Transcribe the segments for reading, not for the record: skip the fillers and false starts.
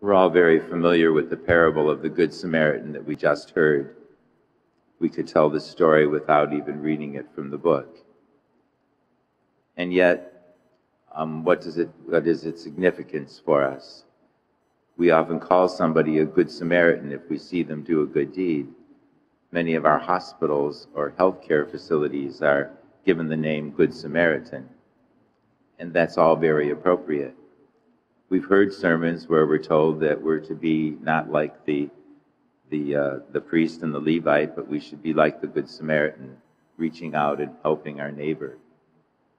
We're all very familiar with the parable of the Good Samaritan that we just heard. We could tell the story without even reading it from the book. And yet, what is its significance for us? We often call somebody a Good Samaritan if we see them do a good deed. Many of our hospitals or healthcare facilities are given the name Good Samaritan, and that's all very appropriate. We've heard sermons where we're told that we're to be not like the priest and the Levite, but we should be like the Good Samaritan, reaching out and helping our neighbor.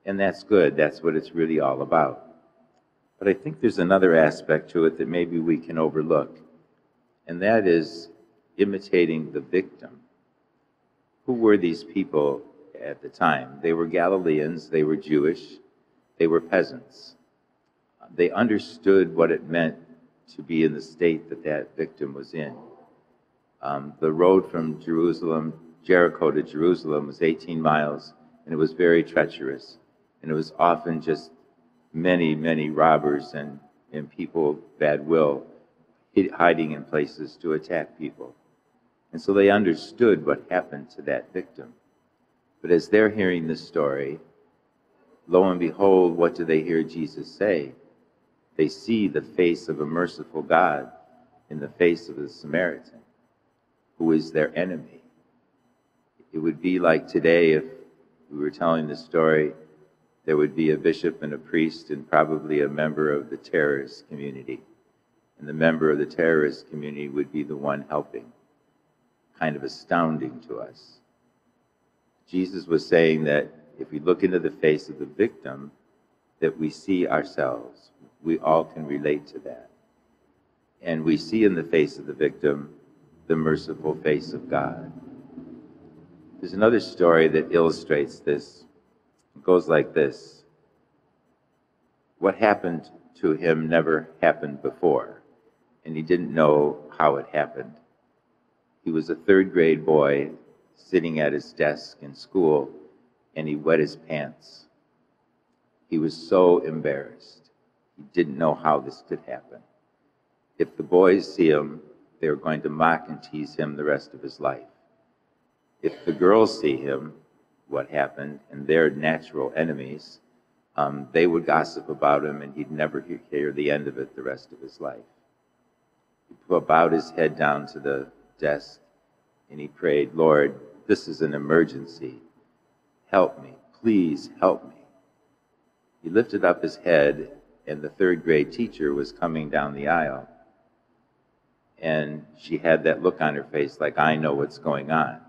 And that's good. That's what it's really all about. But I think there's another aspect to it that maybe we can overlook, and that is imitating the victim. Who were these people at the time? They were Galileans, they were Jewish, they were peasants. They understood what it meant to be in the state that that victim was in. The road from Jericho to Jerusalem was 18 miles, and it was very treacherous. And it was often just many, many robbers and people of bad will hiding in places to attack people. And so they understood what happened to that victim. But as they're hearing this story, lo and behold, what do they hear Jesus say? They see the face of a merciful God in the face of the Samaritan, who is their enemy. It would be like today if we were telling the story, there would be a bishop and a priest and probably a member of the terrorist community. And the member of the terrorist community would be the one helping. Kind of astounding to us. Jesus was saying that if we look into the face of the victim, that we see ourselves. We all can relate to that. And we see in the face of the victim the merciful face of God. There's another story that illustrates this. It goes like this. What happened to him never happened before, and he didn't know how it happened. He was a third grade boy sitting at his desk in school, and he wet his pants. He was so embarrassed. He didn't know how this could happen. If the boys see him, they were going to mock and tease him the rest of his life. If the girls see him, what happened, and they're natural enemies, they would gossip about him, and he'd never hear the end of it the rest of his life. He bowed his head down to the desk, and he prayed, Lord, this is an emergency. Help me. Please help me. He lifted up his head, and the third grade teacher was coming down the aisle. And she had that look on her face like, I know what's going on.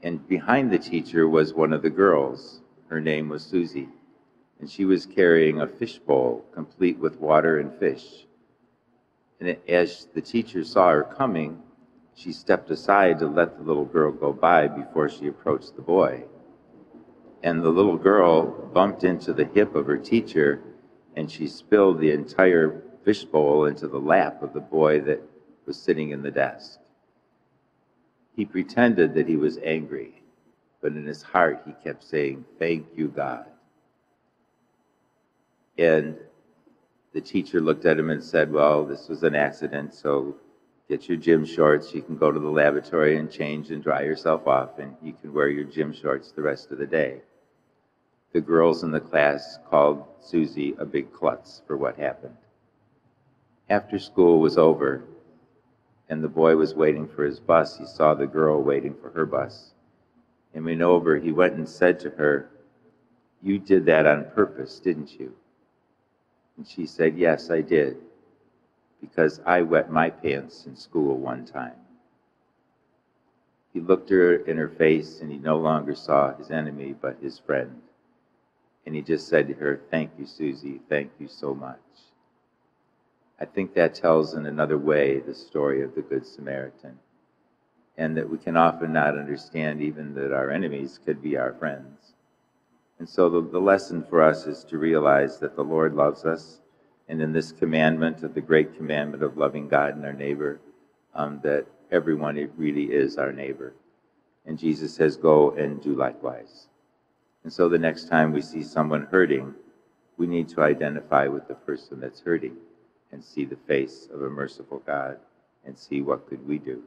And behind the teacher was one of the girls. Her name was Susie. And she was carrying a fishbowl complete with water and fish. And as the teacher saw her coming, she stepped aside to let the little girl go by before she approached the boy. And the little girl bumped into the hip of her teacher, and she spilled the entire fishbowl into the lap of the boy that was sitting in the desk. He pretended that he was angry, but in his heart he kept saying, thank you, God. And the teacher looked at him and said, well, this was an accident, so get your gym shorts. You can go to the lavatory and change and dry yourself off, and you can wear your gym shorts the rest of the day. The girls in the class called Susie a big klutz for what happened. After school was over and the boy was waiting for his bus, he saw the girl waiting for her bus. And when over, he went and said to her, you did that on purpose, didn't you? And she said, yes, I did, because I wet my pants in school one time. He looked her in her face, and he no longer saw his enemy, but his friend. And he just said to her, thank you, Susie, thank you so much. I think that tells in another way the story of the Good Samaritan, and that we can often not understand even that our enemies could be our friends. And so the lesson for us is to realize that the Lord loves us, and in this commandment of the great commandment of loving God and our neighbor, that everyone really is our neighbor. And Jesus says, go and do likewise. And so the next time we see someone hurting, we need to identify with the person that's hurting. and see the face of a merciful God and see what could we do.